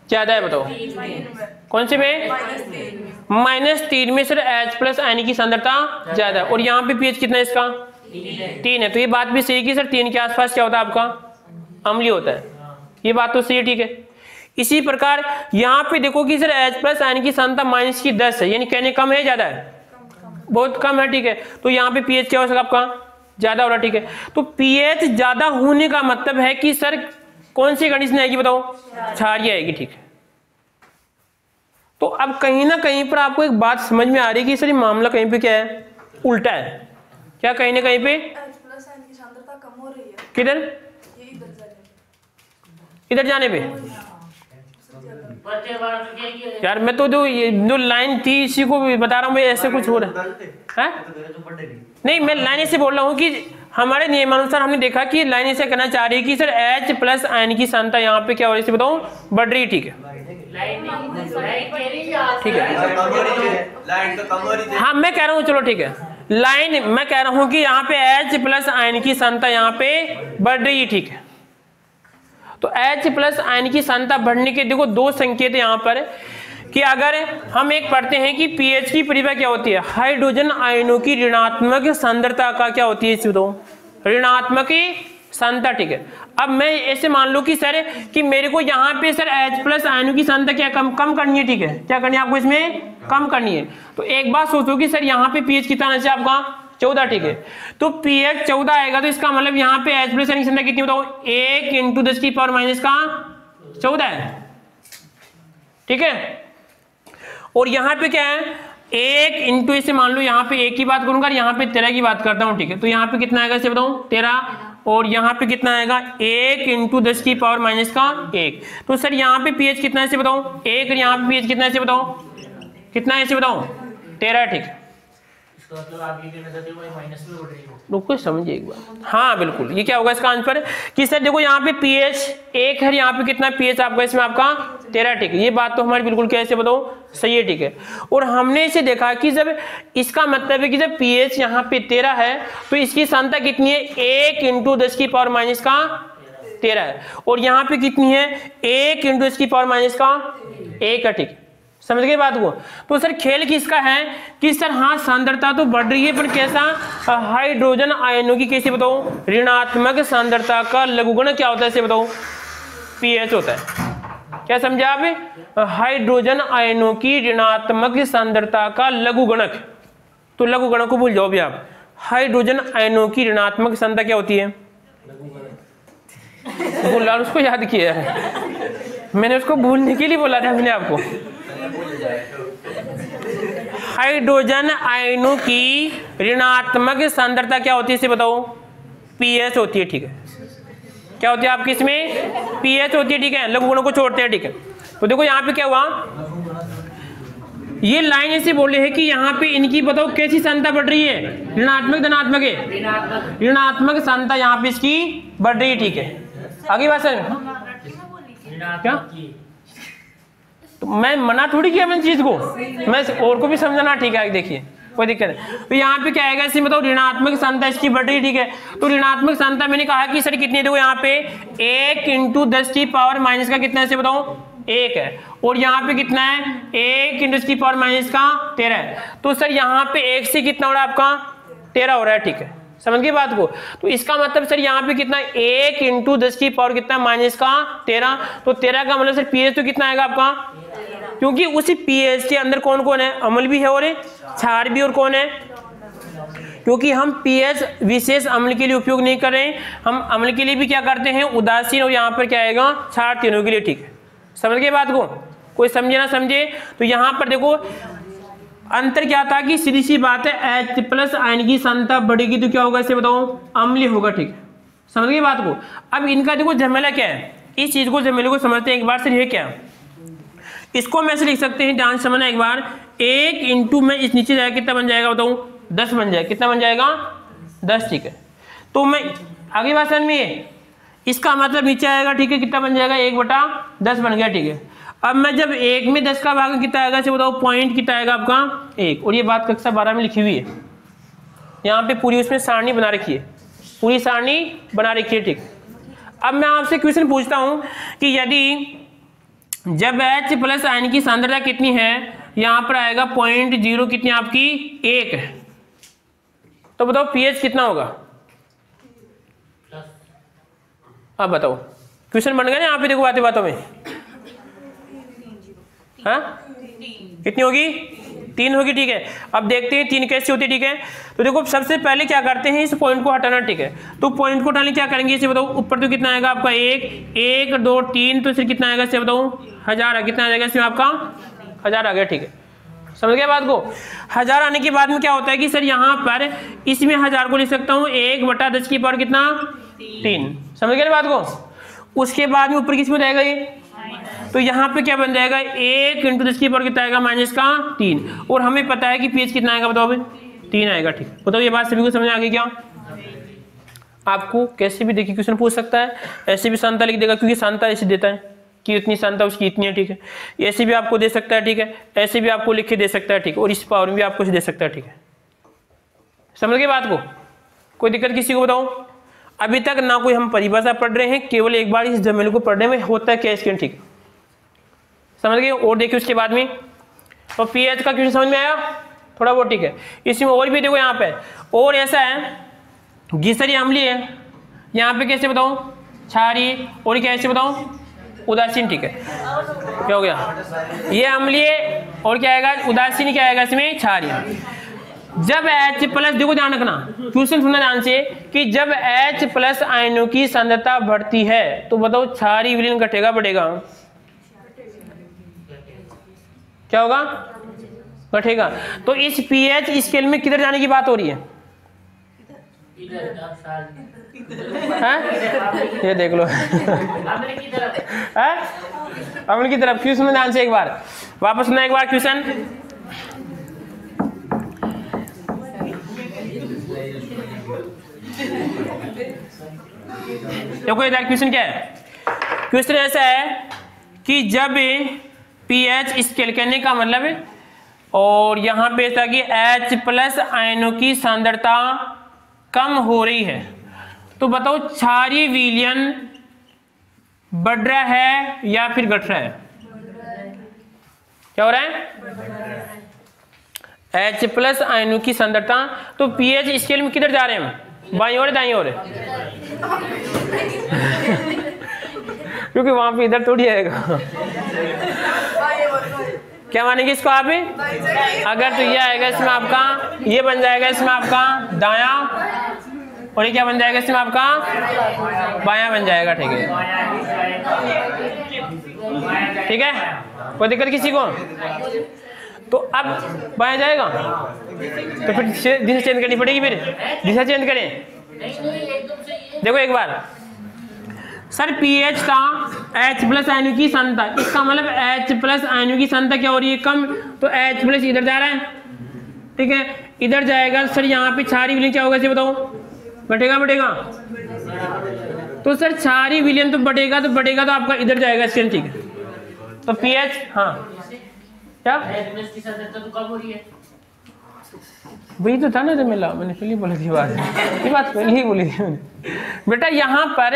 ज्यादा है, बताओ कौन से में? -3 में सर H प्लस आयन की सांद्रता ज्यादा है। और यहाँ पे पीएच कितना है इसका 3 है। तो ये बात भी सही है कि सर 3 के आसपास क्या होता है आपका, अम्लीय होता है। ये बात तो सही है, ठीक है। इसी प्रकार यहाँ पे देखो कि सर H प्लस आयन की सांद्रता -10 है, यानी कहने कम है ज्यादा है, बहुत कम है, ठीक है। तो यहाँ पे पीएच क्या हो सकता आपका ज्यादा हो रहा, ठीक है। तो पीएच ज्यादा होने का मतलब है कि सर कौन सी कंडीशन आएगी बताओ, क्षारीय आएगी, ठीक है। तो अब कहीं ना कहीं पर आपको एक बात समझ में आ रही है कि सर ये मामला कहीं पे क्या है, उल्टा है। क्या कहीं ना कहीं पे कम हो रही है, किधर, इधर जाने पे? यार मैं तो जो लाइन थी इसी को बता रहा हूँ, मैं ऐसे कुछ हो रहा है। नहीं मैं लाइन ऐसे बोल रहा हूँ कि हमारे नियमानुसार हमने देखा कि लाइन ऐसे कहना चाह रही है कि सर H प्लस आयन की सांद्रता यहाँ पे क्या हो रही है बताओ, बढ़ रही है, ठीक है, ठीक है। हाँ मैं कह रहा हूँ, चलो ठीक है, लाइन मैं कह रहा हूँ कि यहाँ पे H प्लस आयन की सांद्रता यहाँ पे बढ़ रही है, ठीक है। तो H प्लस आयन की सांद्रता बढ़ने के देखो दो संकेत यहाँ पर, कि अगर हम एक पढ़ते हैं कि पीएच की परिभाषा क्या होती है, हाइड्रोजन आयनों की ऋणात्मक सांद्रता का क्या होती है, इसे बताओ, ऋणात्मक सांद्रता, ठीक है। अब मैं ऐसे मान लो कि सर कि मेरे को यहाँ पे सर H+ आयनों की सांद्रता क्या कम करनी है, ठीक है, क्या करनी है आपको, इसमें कम करनी है। तो एक बात सोचो कि सर यहाँ पे पीएच कितना आना चाहिए आपका, 14, ठीक है। तो पीएच 14 आएगा तो इसका मतलब यहाँ पे H+ आयन की सांद्रता कितनी बताओ, 1 × 10⁻⁻14 है, ठीक है। और यहाँ पे क्या है, 1 इंटू, इसे मान लो यहाँ पे 1 की बात करूंगा, यहाँ पे 13 की बात करता हूँ, ठीक है। तो यहाँ पे कितना आएगा इसे बताऊँ, 13, और यहाँ पे कितना आएगा 1 × 10⁻⁻1। तो सर यहाँ पे पीएच कितना है इसे बताओ, 1, और यहाँ पे पीएच कितना है इसे बताओ, कितना है इसे बताओ, 13, ठीक है। मतलब आप ये कहना चाहते हो भाई माइनस में बढ़ रही हो, रुको समझिए एक बार, हाँ बिल्कुल, ये क्या होगा इसका आंसर कि सर देखो यहाँ पे पीएच 1 है, यहाँ पे कितना पीएच आपका इसमें आपका 13, ठीक है। ये बात तो हमारी बिल्कुल कैसे बताओ सही है, ठीक है। और हमने इसे देखा कि जब इसका मतलब है कि जब पीएच यहाँ पे 13 है तो इसकी सांद्रता कितनी है, 1 × 10⁻⁻13 है, और यहाँ पे कितनी है, 1 × 10⁻⁻1 है, ठीक है। समझ गए बात को। तो सर खेल किसका है कि सर हाँ सांद्रता तो बढ़ रही है पर कैसा, हाइड्रोजन आयनों की, कैसे बताओ, ऋणात्मक सांद्रता का लघुगणक क्या होता है इसे बताओ, पीएच होता है। क्या समझे आप, हाइड्रोजन आयनों की ऋणात्मक सांद्रता का लघुगणक। तो लघुगणक को भूल जाओ भी आप, हाइड्रोजन आयनों की ऋणात्मक सांद्रता क्या होती है, बोला उसको याद किया है मैंने, उसको भूलने के लिए बोला था मैंने आपको। हाइड्रोजन आयनों की ऋणात्मक सांद्रता क्या होती है इसे बताओ, पीएच होती है, ठीक है। क्या होती है आपकी इसमें, पीएच होती है, ठीक है। लघुगणों को छोड़ते हैं, ठीक है। तो देखो यहाँ पे क्या हुआ, ये लाइन ऐसी बोले है कि यहाँ पे इनकी बताओ कैसी सांद्रता बढ़ रही है, ऋणात्मक धनात्मक है, ऋणात्मक सांद्रता यहाँ पे इसकी बढ़ रही है, ठीक है। आगे बात सर क्या, तो मैं मना थोड़ी किया मैंने चीज को, मैं और को भी समझाना, ठीक है। देखिए कोई दिक्कत है। तो यहाँ पे क्या आएगा इसमें बताओ, ऋणात्मक सांद्रता इसकी बढ़ रही, ठीक है। तो ऋणात्मक सांद्रता मैंने कहा कि सर कितनी है, देखो यहाँ पे 1 × 10⁻⁻ का कितना है इसे बताओ, 1 है, और यहाँ पे कितना है 1 × 10⁻⁻13 है। तो सर यहाँ पे 1 से कितना हो रहा है आपका, 13 हो रहा है, ठीक है। समझ गए बात को। तो इसका मतलब सर यहाँ पे कितना, 1 × 10⁻13, तो 13 का मतलब सर पीएच तो कितना आएगा आपका, क्योंकि उसी पीएच के अंदर कौन कौन है, अम्ल भी है और क्षार भी, और कौन है, क्योंकि हम पीएच विशेष अम्ल के लिए उपयोग नहीं कर रहे हैं, हम अम्ल के लिए भी क्या करते हैं, उदासीन, और यहाँ पर क्या आएगा क्षार, तीनों के लिए, ठीक है। समझ गए बात को, कोई समझे ना समझे। तो यहाँ पर देखो अंतर क्या था कि सीधी सी बात है, H+ आयन की सांद्रता बढ़ेगी तो क्या होगा इसे बताओ, अम्लीय होगा, ठीक है। समझ गए बात को। अब इनका देखो झमेला क्या है, इस चीज को झमेले को समझते हैं एक बार। सर ये क्या, इसको मैं ऐसे लिख सकते हैं, ध्यान समझना एक बार, 1 × में इस नीचे जाएगा कितना बन जाएगा बताऊं, 10 बन जाएगा, कितना बन जाएगा 10, ठीक है। तो मैं आगे बात समझ में, इसका मतलब नीचे आएगा, ठीक है, कितना बन जाएगा 1/10 बन गया, ठीक है। अब मैं जब 1 में 10 का भाग कितना आएगा इसे बताओ, पॉइंट कितना आएगा आपका 1, और ये बात कक्षा 12 में लिखी हुई है, यहाँ पे पूरी उसमें सारणी बना रखी है, पूरी सारणी बना रखी है, ठीक। अब मैं आपसे क्वेश्चन पूछता हूँ कि यदि जब H+ आयन की सांद्रता कितनी है, यहाँ पर आएगा 0.0 कितनी आपकी 1 है, तो बताओ पीएच कितना होगा। अब बताओ, क्वेश्चन बन गया ना यहाँ पे, देखो बातों में, हाँ कितनी होगी, 3 होगी, ठीक है। अब देखते हैं 3 कैसे होती है, ठीक है। तो देखो सबसे पहले क्या करते हैं, इस पॉइंट को हटाना, ठीक है। तो पॉइंट को हटाने क्या करेंगे इसे बताओ, ऊपर तो कितना आएगा आपका 1 2 3, तो फिर कितना आएगा इसे बताओ 1000, कितना आ जाएगा इसमें आपका 1000 आ गया, ठीक है। समझ गए बात को। 1000 आने के बाद में क्या होता है कि सर यहाँ पर इसमें 1000 को लिख सकता हूँ 1/10 की पावर कितना 3, समझ गए बात को। उसके बाद में ऊपर किस में जाएगा ये, तो यहाँ पे क्या बन जाएगा 1 × 10 की पावर कितना आएगा -3, और हमें पता है कि पीएच कितना आएगा बताओ, 3 आएगा, ठीक है। बताओ ये बात सभी को समझ आ गई क्या। आपको कैसे भी देखिए क्वेश्चन पूछ सकता है, ऐसे भी सांद्रता लिख देगा, क्योंकि सांद्रता ऐसे देता है कि इतनी सांद्रता उसकी इतनी है, ठीक है। ऐसे भी आपको दे सकता है, ठीक है, ऐसे भी आपको लिख के दे सकता है, ठीक है, और इस पावर में भी आपको दे सकता है, ठीक है। समझ गए बात को, कोई दिक्कत किसी को बताओ। अभी तक ना कोई हम परिभाषा पढ़ रहे हैं, केवल एक बार इस जमेले को पढ़ने में होता है क्या इसके, ठीक है। समझ गए। और देखिए उसके बाद में तो पीएच का क्वेश्चन समझ में आया थोड़ा बहुत, ठीक है। इसमें और भी देखो यहाँ पे और ऐसा है, गीसरी अम्लीय है, यहाँ पे कैसे बताऊँ क्षारीय, और कैसे बताऊँ उदासीन, ठीक है। क्या हो गया, ये अम्लीय और क्या आएगा उदासीन, क्या आएगा इसमें क्षारीय। जब H प्लस, देखो ध्यान रखना क्वेश्चन सुनना ध्यान से, कि जब H प्लस आयनों की सांद्रता बढ़ती है तो बताओ क्षारीय विलयन घटेगा बढ़ेगा, क्या होगा घटेगा। तो इस पीएच स्केल में किधर जाने की बात हो रही है, ये देख लो अमन की तरफ। क्वेश्चन में ध्यान से एक बार वापस सुनना, एक बार क्वेश्चन। देखो इधर क्वेश्चन क्या है, क्वेश्चन ऐसा है कि जब पीएच स्केल कहने का मतलब है, और यहां पे ऐसा कि H प्लस आयनों की सांद्रता कम हो रही है तो बताओ क्षारीय विलयन बढ़ रहा है या फिर घट रहा है, क्या हो रहा है H प्लस आयनों की सांद्रता। तो पीएच स्केल में किधर जा रहे हैं हम, बाईं ओर दाईं ओर क्योंकि वहां पे इधर थोड़ी आएगा क्या मानेंगे इसको आप, अगर तो ये आएगा इसमें आपका, ये बन जाएगा इसमें आपका दाया, और ये क्या बन जाएगा इसमें आपका बायां बन जाएगा, ठीक है। ठीक है, कोई दिक्कत किसी को। तो अब बायां जाएगा तो फिर दिशा चेंज करनी पड़ेगी, फिर दिशा चेंज करें। देखो एक बार सर पीएच था H प्लस आयनों की सांद्रता, इसका मतलब H प्लस आयनों की सांद्रता क्या हो रही है कम, तो H प्लस इधर जा रहा है, ठीक है इधर जाएगा सर। यहाँ पे क्षारीय विलयन क्या होगा इसे बताओ, बढ़ेगा बढ़ेगा, तो सर क्षारीय विलयन तो बढ़ेगा तो आपका इधर जाएगा स्केल, ठीक है। तो पीएच हाँ क्या वही तो था ना जो मिला, मैंने पहले बोली थी बात, ये बात पहले ही बोली थी मैंने। बेटा यहाँ पर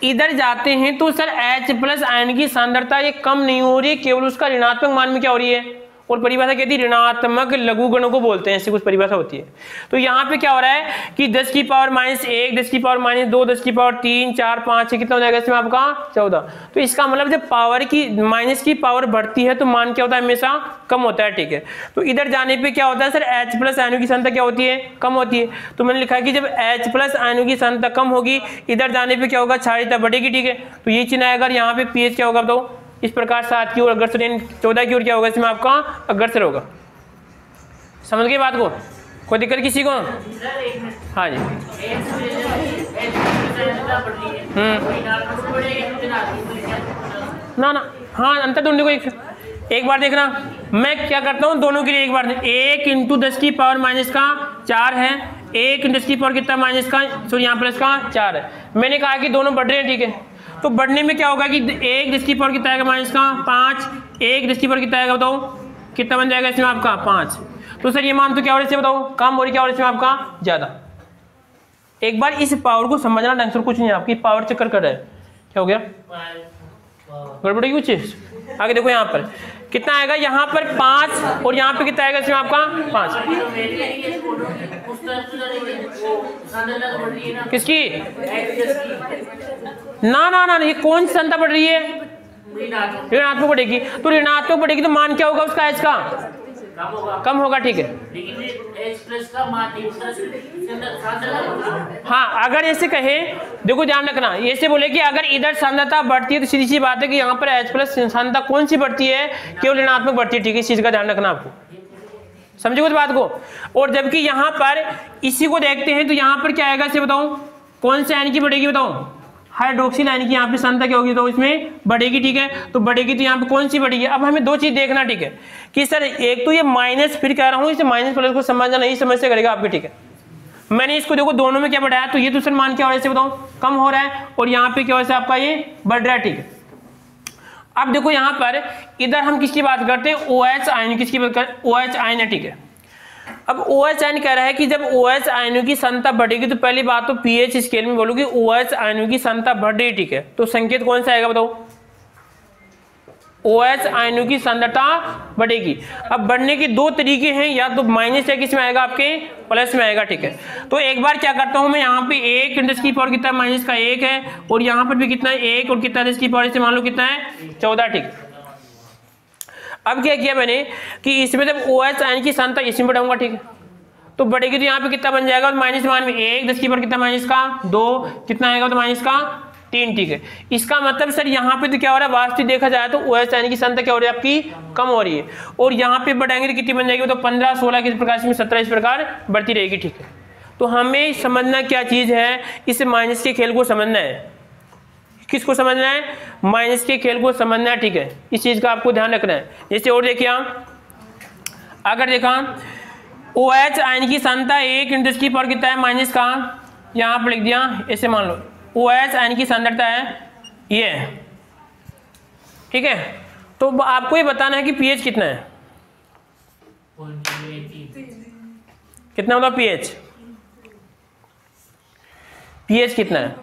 इधर जाते हैं तो सर H प्लस आयन की सांद्रता ये कम नहीं हो रही है, केवल उसका ऋणात्मक मान में क्या हो रही है, और परिभाषा कहती है ऋणात्मक लघुगणों को बोलते हैं, ऐसी कुछ परिभाषा होती है। तो यहाँ पे क्या हो रहा है कि 10 की पावर -1, 10 की पावर -2, 10 की पावर 3, 4, 5, 6 कितना हो जाएगा इसमें आपका 14। तो इसका मतलब जब पावर की माइनस की पावर बढ़ती है तो मान क्या होता है हमेशा कम होता है, ठीक है। तो इधर जाने पे क्या होता है सर H प्लस आयनों की सांद्रता क्या होती है कम होती है। तो मैंने लिखा कि जब H प्लस आयनों की सांद्रता कम होगी इधर जाने पे क्या होगा क्षारीयता बढ़ेगी, ठीक है। तो ये चिन्ह आएगा, यहाँ पे पीएच क्या होगा बताओ इस प्रकार 7 की ओर अग्रसर, 14 की ओर क्या होगा इसमें आपका अग्रसर होगा। समझ गए बात को, कोई दिक्कत किसी को। हाँ जी ना ना हाँ अंतर दोनों को एक बार देखना, मैं क्या करता हूँ दोनों के लिए एक बार 1 × 10 की पावर -4 है, 1 × 10 की पावर कितना माइनस का, सॉरी यहाँ प्लस का 4 है। मैंने कहा कि दोनों बढ़ रहे हैं, ठीक है। तो बढ़ने में क्या होगा कि 1 10 की पावर कितना आएगा माइनस का 5, 1 10 की पावर कितना आएगा बताओ कितना बन जाएगा इसमें आपका 5। तो सर ये मान तो क्या हो रहा है बताओ कम, और क्या हो रहा है इसमें आपका ज़्यादा। एक बार इस पावर को समझना ढंग से, कुछ नहीं आपकी पावर चक्कर कर रहा है, क्या हो गया गड़बड़ी कुछ। आगे देखो यहाँ पर कितना आएगा, यहाँ पर 5 और यहाँ पे कितना आएगा इसमें आपका 5। किसकी ना ना ना ये कौन सी संख्या बढ़ रही है, ऋणात्मक बढ़ेगी। तो ऋणात्मक बढ़ेगी तो मान क्या होगा उसका H का कम होगा, ठीक है। हाँ अगर ऐसे कहे, देखो ध्यान रखना, ऐसे बोले कि अगर इधर सांद्रता बढ़ती है तो सीधी सी बात है कि यहाँ पर H प्लस सांद्रता कौन सी बढ़ती है, केवल ऋणात्मक बढ़ती है, ठीक है। इस चीज का ध्यान रखना आपको, समझे उस बात को। और जबकि यहाँ पर इसी को देखते हैं तो यहाँ पर क्या आएगा इसे बताओ कौन से आयन की बढ़ेगी बताओ, हाइड्रोक्सिल आयन की यहाँ पे सांद्रता क्या होगी तो इसमें बढ़ेगी, ठीक है। तो बढ़ेगी तो यहाँ पे कौन सी बढ़ेगी। अब हमें दो चीज देखना, ठीक है, कि सर एक तो ये माइनस, फिर कह रहा हूँ इसे माइनस प्लस को समझना नहीं समझ से करेगा आपके, ठीक है। मैंने इसको देखो दोनों में क्या बढ़ाया, तो ये तो सर मान क्या हो रहा है इसे बताओ कम हो रहा है, और यहाँ पे क्या हो रहा है आपका ये बढ़ रहा है, ठीक है। अब देखो यहाँ पर इधर हम किसकी बात करते हैं, OH आयन, किसकी बात करते हैं OH आयन है, ठीक है। अब OH आयन कह रहा है कि जब OH आयनों की सांद्रता बढ़ेगी तो पहली बात तो पीएच स्केल में बोलोगे OH आयनों की सांद्रता बढ़ रही, ठीक है। तो संकेत कौन सा आएगा बताओ, OH आयनों की सांद्रता बढ़ेगी। अब बढ़ने के दो तरीके हैं, या तो माइनस या किसमें आएगा, आपके प्लस में आएगा, ठीक है। तो एक बार क्या करता हूं मैं, यहाँ पे 1 × 10⁻, कितना माइनस का 1 है, और यहाँ पर भी कितना है 1, और कितना 10⁻, से मान लो कितना है 14, ठीक। अब क्या किया मैंने कि इसमें जब OH आयन की सांद्रता इसमें बढ़ाऊंगा, ठीक है, तो बढ़ेगी, तो यहाँ पे कितना बन जाएगा, माइनस मान में 1, 10⁻, कितना माइनस का 2, कितना आएगा, तो माइनस का 3, ठीक है। इसका मतलब सर यहाँ पे तो क्या हो रहा है, वास्तविक देखा जाए तो OH आयन की सांद्रता क्या हो रही है, आपकी कम हो रही है, और यहाँ पे बढ़ाएंगे तो कितनी बन जाएगी, तो 15, 16 किस प्रकार से 17 इस प्रकार बढ़ती रहेगी, ठीक है। तो हमें समझना क्या चीज है, इस माइनस के खेल को समझना है। किसको समझना है, माइनस के खेल को समझना है, ठीक है। इस चीज का आपको ध्यान रखना है। जैसे और देखिए, अगर देखा OH आयन की सांद्रता 1 × 10⁻, कितना है माइनस का, यहाँ पर लिख दिया, ऐसे मान लो OH आयन की सांद्रता है ये, ठीक है। तो आपको ये बताना है कि pH कितना है, कितना होगा pH, pH कितना है,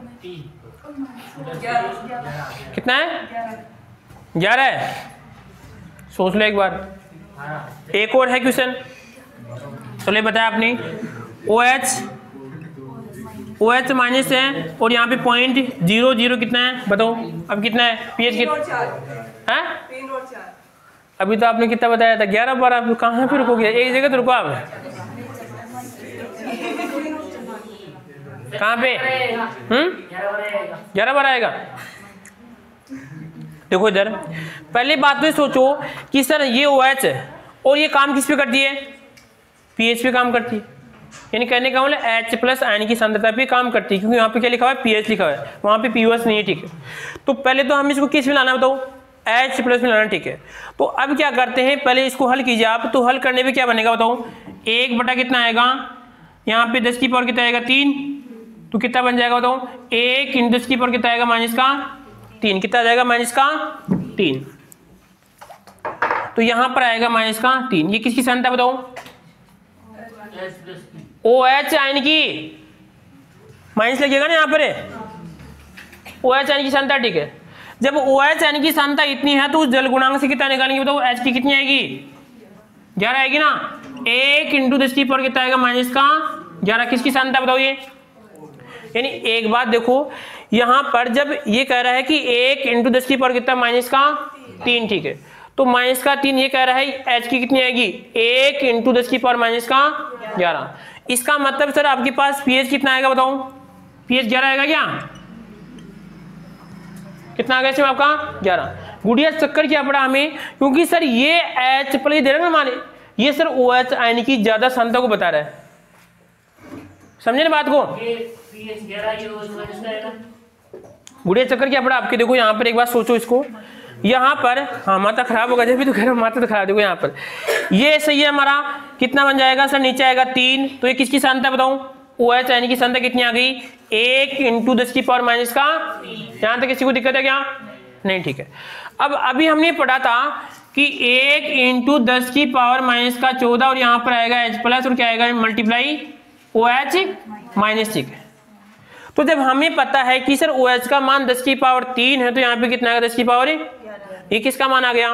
कितना है 11 है। सोच लो एक बार। एक और है क्वेश्चन, चलिए बताया आपने, OH माइनस है, और यहाँ पे 0.00 कितना है बताओ, अब कितना है pH कितना है, 3 और 4। अभी तो आपने कितना बताया था 11 बार, आप कहाँ पे रुकोगे, एक जगह तो रुको आप, कहाँ पे 11 बार आएगा। देखो इधर पहली बात तो सोचो कि सर ये OH है, और ये काम किस पे करती है, pH पे काम करती है, यानी कहने का मतलब H+ आयन की सांद्रता पे काम करती है, क्योंकि यहाँ पे क्या लिखा हुआ है pH लिखा हुआ है, वहाँ पे POS नहीं है, ठीक है। तो पहले तो हम इसको किस में लाना बताओ, H+ में लाना, ठीक है। तो अब क्या करते हैं, पहले इसको हल कीजिए आप, तो हल करने पे क्या बनेगा बताओ, 1 बटा कितना आएगा, यहाँ पे 10⁻, कितना आएगा 3, तो कितना बन जाएगा बताओ, 1 × 10⁻, कितना आएगा माइनस का 3, कितना आ जाएगा माइनस का 3, तो यहाँ पर आएगा माइनस का 3। ये किसकी सांद्रता बताओ, OH आयन की, माइनस लगेगा ना यहाँ पर, OH आयन की सांद्रता, ठीक है। जब OH आयन की सांद्रता इतनी है तो उस जल गुणांक से कितना निकालेंगे बताओ, H की कितनी आएगी 11 आएगी ना, 1 × 10⁻, कितना आएगा माइनस का 11, किसकी सांद्रता बताओ ये। यानी एक बात देखो, यहाँ पर जब ये कह रहा है कि 1 × 10⁻, कितना माइनस का 3, ठीक है, तो माइनस का 3 ये कह रहा है H की कितनी आएगी 1 × 10⁻, माइनस का 11। इसका मतलब सर आपके पास pH कितना आएगा बताओ, pH 11 आएगा क्या, कितना आ गया इसमें आपका 11। गुड़िया चक्कर क्या पड़ा हमें, क्योंकि सर ये H+ दे रहा है ना माने, ये सर OH आयन की ज्यादा सांद्रता को बता रहा है, समझे ना बात को। गुड़िया चक्कर क्या पड़ा आपके, देखो यहाँ पर एक बार सोचो इसको, यहाँ पर हाँ माथा खराब होगा, जब भी तो कह रहा माथा तो खराब, देखो यहाँ पर ये सही है हमारा, कितना बन जाएगा सर, नीचे आएगा 3, तो ये किसकी सांद्रता बताऊं, OH आयन की सांद्रता कितनी आ गई 1 × 10⁻, माइनस का, यहाँ तक किसी को दिक्कत है क्या, नहीं, ठीक है। अब अभी हमने पढ़ा था कि 1 × 10⁻, माइनस का 14, और यहाँ पर आएगा H+, और क्या आएगा मल्टीप्लाई OH माइनस, ठीक है। तो जब हमें पता है कि सर OH का मान 10⁻³ है, तो यहाँ पे कितना आएगा 10⁻, ये किसका मान आ गया,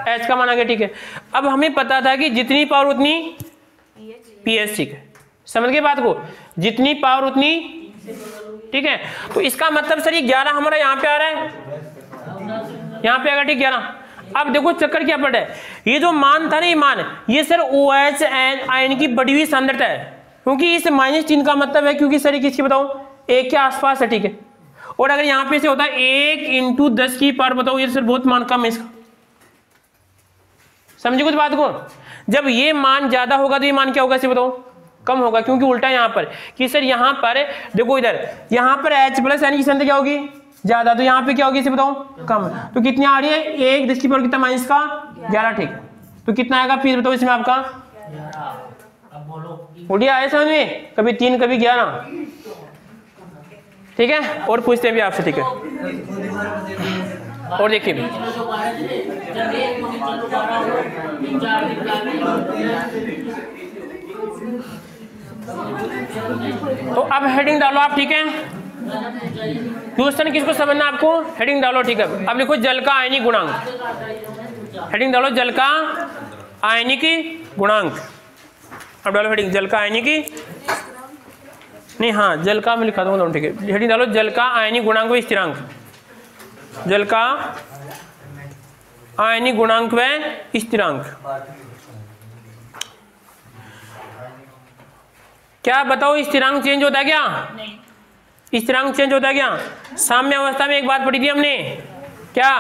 H का मान आ गया, ठीक है। अब हमें पता था कि जितनी पावर उतनी pH, ठीक है, समझ गए बात को, जितनी पावर उतनी, ठीक है। तो इसका मतलब सर ये 11 हमारा यहाँ पे आ रहा है, यहाँ पे आएगा, ठीक 11। अब देखो चक्कर क्या पड़ रहा है, ये जो मान था ना, ये मान, ये सर OH आयन की बढ़ी हुई सांद्रता है, क्योंकि इस -3 का मतलब है, क्योंकि सर ये किसकी बताओ 1 के आसपास है, ठीक है। और अगर यहाँ पे से होता है 1 × 10⁻, बताओ ये सर बहुत मान कम है इसका, समझे कुछ बात को। जब ये मान ज्यादा होगा तो ये मान क्या होगा इसे बताओ, कम होगा, क्योंकि उल्टा यहाँ पर कि सर यहाँ पर देखो इधर, यहाँ पर H+ यानी की सांद्रता क्या होगी ज्यादा, तो यहाँ पे क्या होगी इसे बताओ कम, तो कितनी आ रही है 1 10⁻, कितना माइनस का 11, ठीक है। तो कितना आएगा फिर बताओ इसमें आपका, उड़िया आए समझ में, कभी 3 कभी 11, ठीक है। और पूछते हैं भी आपसे, ठीक है। और देखिए तो अब हेडिंग डालो आप, ठीक है। क्वेश्चन किसको समझना आपको, हेडिंग डालो ठीक है। अब लिखो जल का आयनिक गुणांक, हेडिंग डालो जल का आयनिक गुणांक। अब डालो हेडिंग जल का आयनिक, नहीं हाँ जल का मैं लिखा दूंगा ठीक है। हेडिंग डालो जल का आयनिक गुणांक व स्थिरांक, जल का आयनिक गुणांक व स्थिरांक। क्या बताओ स्थिरांक चेंज होता है क्या? स्थिरांक चेंज होता है क्या? साम्य अवस्था में एक बात पढ़ी थी हमने क्या,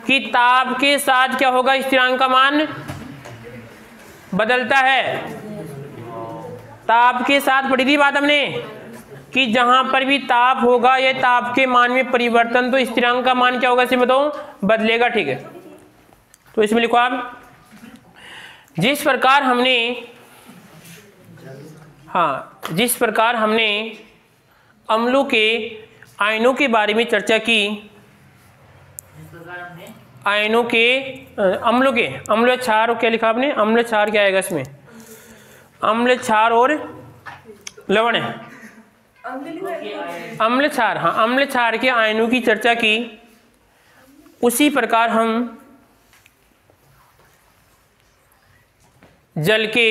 कि ताप के साथ क्या होगा, स्थिरांक का मान बदलता है। ताप के साथ पढ़ी थी बात हमने कि जहां पर भी ताप होगा ये ताप के मान में परिवर्तन, तो स्थिरांक का मान क्या होगा इसे बताओ, बदलेगा ठीक है। तो इसमें लिखो आप, जिस प्रकार हमने, हाँ जिस प्रकार हमने अम्लों के आयनों के बारे में चर्चा की, आयनों के अम्लों के, अम्ल क्षार क्या लिखा आपने, अम्ल क्षार क्या आएगा इसमें, अम्ल क्षार और लवण है, अम्ल क्षार, हाँ अम्ल क्षार के आयनों की चर्चा की, उसी प्रकार हम जल के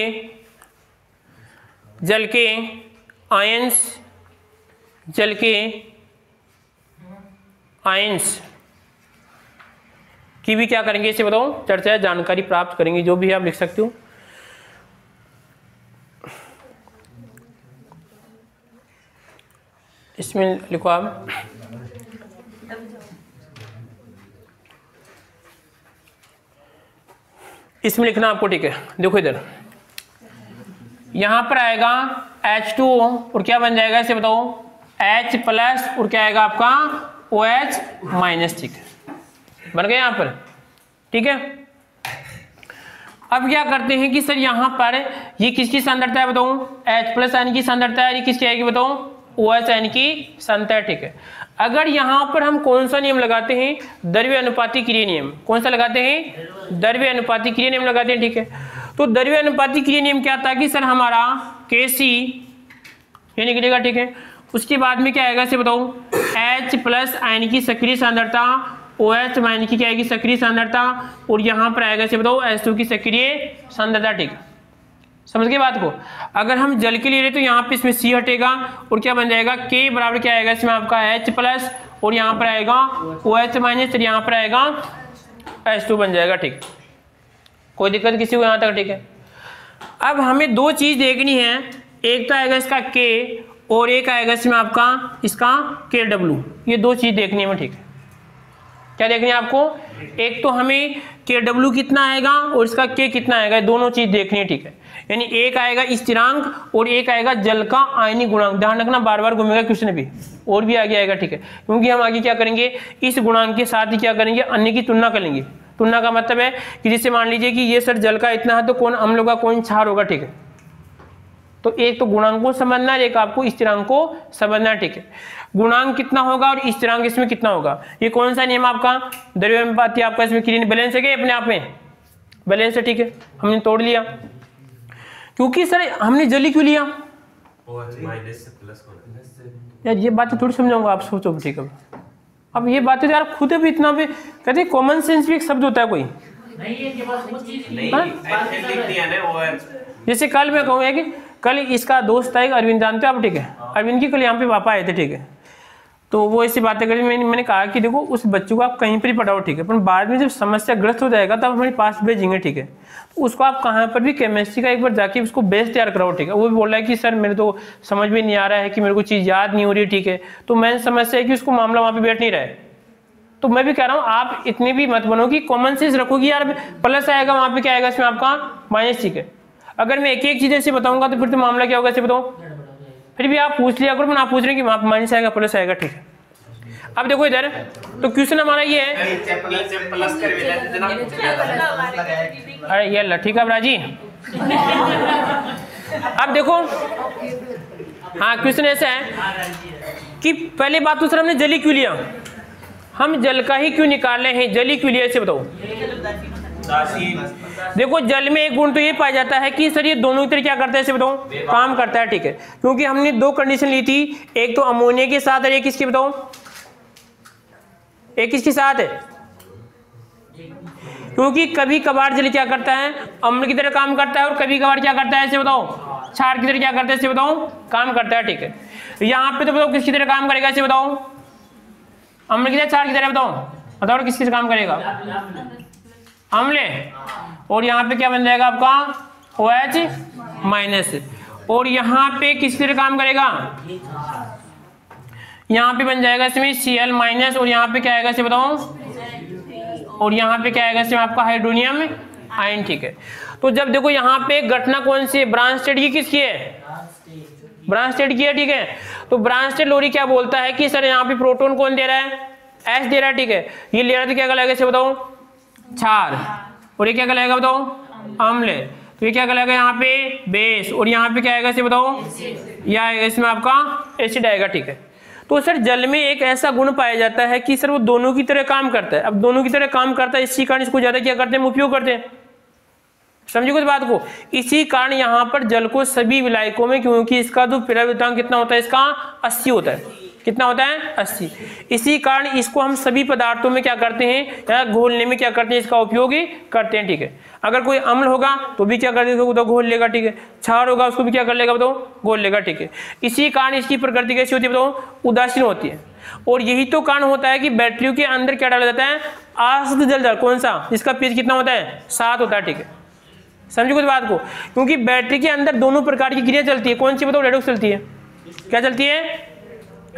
आयंस, जल के आयंस की भी क्या करेंगे इसे बताओ, चर्चा जानकारी प्राप्त करेंगे, जो भी आप लिख सकते हो। इसमें लिखो आप, इसमें लिखना आपको ठीक है। देखो इधर यहां पर आएगा H2O और क्या बन जाएगा इसे बताओ, H प्लस और क्या आएगा आपका OH माइनस, ठीक है बन गया यहां पर ठीक है। अब क्या करते हैं कि सर यहां पर ये किसकी सांद्रता है बताओ, H प्लस आयन की सांद्रता है, ये किसकी आएगी बताओ, OH आयन की सांद्रता है ठीक है। अगर यहां पर हम कौन सा नियम लगाते हैं, द्रव्य अनुपाती क्रिया नियम, कौन सा लगाते हैं, द्रव्य अनुपाती क्रिया नियम लगाते हैं ठीक है। तो द्रव्य अनुपाती क्रिया नियम क्या था कि सर हमारा Kc ये निकलेगा ठीक है। उसके बाद में क्या आएगा इसे बताओ, H प्लस आयन की सक्रिय सांद्रता, OH आयन की क्या आएगी सक्रिय सांद्रता, और यहाँ पर आएगा इसे बताओ H2 की सक्रिय सांद्रता ठीक है। समझ गए बात को। अगर हम जल के लिए रहे तो यहाँ पे इसमें C हटेगा और क्या बन जाएगा, K बराबर क्या आएगा इसमें आपका H प्लस और यहाँ पर आएगा OH माइनस, और यहाँ पर आएगा H2 बन जाएगा ठीक। कोई दिक्कत किसी को यहाँ तक ठीक है। अब हमें दो चीज देखनी है, एक तो आएगा इसका K और एक आएगा इसमें आपका इसका KW, ये दो चीज देखनी है ठीक है। क्या देखनी है आपको, एक तो हमें KW कितना आएगा और इसका K कितना आएगा, दोनों चीज देखनी है ठीक है। यानी एक आएगा स्थिरांक और एक आएगा जल का आयनिक गुणांक। ध्यान रखना बार बार घूमेगा क्वेश्चन भी, और भी आगे आएगा ठीक है, क्योंकि हम आगे क्या करेंगे, इस गुणांक के साथ ही क्या करेंगे, अन्य की तुलना कर लेंगे। तुलना का मतलब है कि जैसे मान लीजिए कि ये सर जल का इतना है तो कौन अम्ल होगा कौन क्षार होगा ठीक है। तो एक तो गुणांक को समझना है, एक आपको स्थिरांक को समझना है ठीक है। गुणांक कितना होगा और स्थिरांक इसमें कितना होगा, ये कौन सा नियम आपका, द्रव्य अनुपाती आपका इसमें क्रिया बैलेंस है क्या, अपने आप में बैलेंस है ठीक है। हमने तोड़ लिया क्योंकि सर हमने जली क्यों लिया, यार ये बातें थोड़ी समझाऊंगा आप सोचो ठीक है। अब ये बातें यार खुद भी इतना भी कहते कॉमन सेंस भी एक शब्द होता है कोई नहीं है के पास वो चीज नहीं हाँ? लिख दिया ना OH। जैसे कल मैं कहूँ कि कल इसका दोस्त था एक अरविंद, जानते हो आप ठीक है, अरविंद की कल यहाँ पे पापा आए थे ठीक है। तो वो ऐसी बातें करी, मैंने कहा कि देखो उस बच्चों को आप कहीं पर ही पढ़ाओ ठीक है, पर बाद में जब समस्या ग्रस्त हो जाएगा तब हमारे पास भेजेंगे ठीक है। तो उसको आप कहाँ पर भी केमिस्ट्री का एक बार जाके उसको बेस तैयार कराओ ठीक है। वो भी बोल रहा है कि सर मेरे तो समझ में नहीं आ रहा है कि मेरे को चीज़ याद नहीं हो रही है ठीक है। तो मैंने समस्या है कि उसको मामला वहाँ पे बैठ नहीं रहा है। तो मैं भी कह रहा हूँ आप इतने भी मत बनो कि कॉमन सेंस रखोगी यार, प्लस आएगा वहाँ पे क्या आएगा इसमें आपका माइनस ठीक है। अगर मैं एक एक चीज़ ऐसे बताऊंगा तो फिर तो मामला क्या होगा ऐसे बताओ, फिर भी आप पूछ लिया करो, मैं आप पूछ रहे हैं कि वहाँ पे माइनस आएगा प्लस आएगा ठीक है। अब देखो इधर तो क्वेश्चन हमारा ये है, अरे ये ठीक है राजी। अब देखो हाँ क्वेश्चन ऐसा है कि पहले बात तो सर हमने जली क्यों लिया, हम जल का ही क्यों निकाल रहे हैं, जली क्यों लिया इसे बताओ। देखो जल में एक गुण तो ये पाया जाता है कि सर ये दोनों की तरह क्या करता है इसे बताओ, काम करता है, ठीक है। क्योंकि हमने दो कंडीशन ली थी, एक तो अमोनिया के साथ और एक किसके बताओ, एक किसके साथ है, क्योंकि कभी कभार जल क्या करता है, अम्ल की तरह काम करता है, और कभी कभार क्या करता है इसे बताओ, क्षार की तरह क्या करता है इसे बताओ, काम करता है, ठीक है। यहाँ पे तो बताओ किसकी तरह काम करेगा इसे बताओ, अम्ल की तरह, क्षार की तरह, बताओ किसकी तरह काम करेगा, अम्ल। और यहाँ पे क्या बन जाएगा आपका OH माइनस, और यहाँ पे किस तरह काम करेगा, यहाँ पे बन जाएगा इसमें Cl माइनस, और यहाँ पे क्या आएगा इसे बताओ, और यहाँ पे क्या आएगा इसमें आपका हाइड्रोनियम आयन, ठीक है। तो जब देखो यहाँ पे घटना कौन सी है, ब्रांच स्टेट की किसकी है, ब्रांच स्टेट की है, ठीक है। तो ब्रांच स्टेट लोरी क्या बोलता है कि सर यहाँ पे प्रोटॉन कौन दे रहा है, H दे रहा है, ठीक है। ये ले रहा है तो क्या कहलाएगा इसे बताओ, क्षार, और ये क्या कहलाएगा बताओ, अम्ल। तो ये क्या कहलाएगा यहाँ पे बेस, और यहाँ पे क्या आएगा इसे बताओ, यह आएगा इसमें आपका एसिड आएगा, ठीक है। तो सर जल में एक ऐसा गुण पाया जाता है कि सर वो दोनों की तरह काम करता है। अब दोनों की तरह काम करता है, इसी कारण इसको ज्यादा क्या करते हैं, उपयोग करते हैं। समझिए कुछ बात को, इसी कारण यहाँ पर जल को सभी विलायकों में, क्योंकि इसका जो पीरावितांक कितना होता है, इसका 80 होता है, कितना होता है 80। इसी कारण इसको हम सभी पदार्थों में क्या करते हैं, या घोलने में क्या करते हैं, इसका उपयोग ही करते हैं, ठीक है। अगर कोई अम्ल होगा तो भी क्या कर देगा, तो घोल लेगा, ठीक है। क्षार होगा उसको भी क्या कर लेगा बताओ, घोल लेगा, ठीक है। इसी कारण इसकी प्रकृति कैसी होती है बताओ, उदासीन होती है। और यही तो कारण होता है कि बैटरियों के अंदर क्या डाला जाता है, आश्रित जल, कौन सा, जिसका पीएच कितना होता है 7 होता है, ठीक है। समझो कुछ बात को, क्योंकि बैटरी के अंदर दोनों प्रकार की क्रिया चलती है, कौन सी बताओ, रेडॉक्स चलती है, क्या चलती है,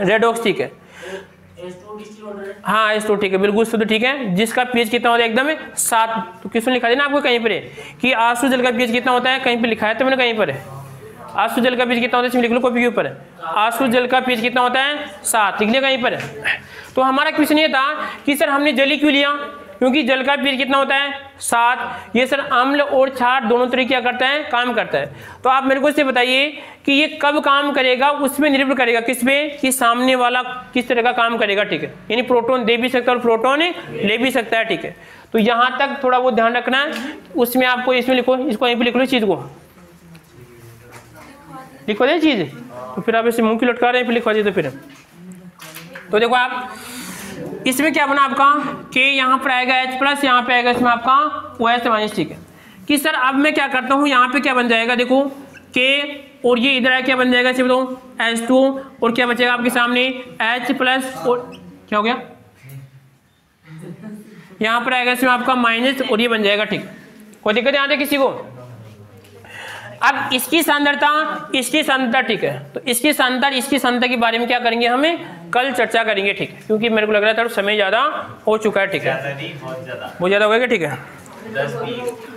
रेडॉक्स, ठीक है। हाँ H2, ठीक है, बिल्कुल शुद्ध, ठीक है। जिसका पीएच कितना होता है एकदम 7, तो किसने लिखा देना आपको कहीं पर कि आश्रित जल का पीएच कितना होता है, कहीं पे लिखा है तो मैंने कहीं पर है, आश्रित जल का पीएच कितना होता है, इसमें लिख लो कॉपी के ऊपर है, आश्रित जल का पीएच कितना होता है 7, लिख लिया कहीं पर है। तो हमारा क्वेश्चन ये था कि सर हमने जल ही क्यों लिया, क्योंकि जल का पीएच कितना होता है 7। ये सर अम्ल और क्षार दोनों तरह क्या करता है, काम करता है। तो आप मेरे को इससे बताइए कि ये कब काम करेगा, उसमें निर्भर करेगा किस पे, कि सामने वाला किस तरह का काम करेगा, ठीक है। यानी प्रोटॉन दे भी सकता है और प्रोटॉन ले भी सकता है, ठीक है। तो यहाँ तक थोड़ा बहुत ध्यान रखना है। उसमें आपको इसमें लिखो, इसको यहीं पे लिख लो, चीज को लिखो दे चीज, तो फिर आप इसे मुंह की लटका रहे हैं, फिर लिखवा दीजिए। तो फिर तो देखो आप इसमें क्या बना आपका, के यहाँ पर आएगा H+, यहाँ पे आएगा इसमें आपका OH माइनस, ठीक है। कि सर अब मैं क्या करता हूँ, यहाँ पे क्या बन जाएगा देखो के, और ये इधर आया क्या बन जाएगा इसे बताओ H2, और क्या बचेगा आपके सामने H+, और क्या हो गया, यहाँ पर आएगा इसमें आपका माइनस, और ये बन जाएगा, ठीक। कोई दिक्कत यहाँ तक किसी को। अब इसकी सांद्रता, ठीक है। तो इसकी सांद्रता के बारे में क्या करेंगे, हमें कल चर्चा करेंगे, ठीक है। क्योंकि मेरे को लग रहा था समय ज्यादा हो चुका है, ठीक है, बहुत ज्यादा हो गया, ठीक है। 10-20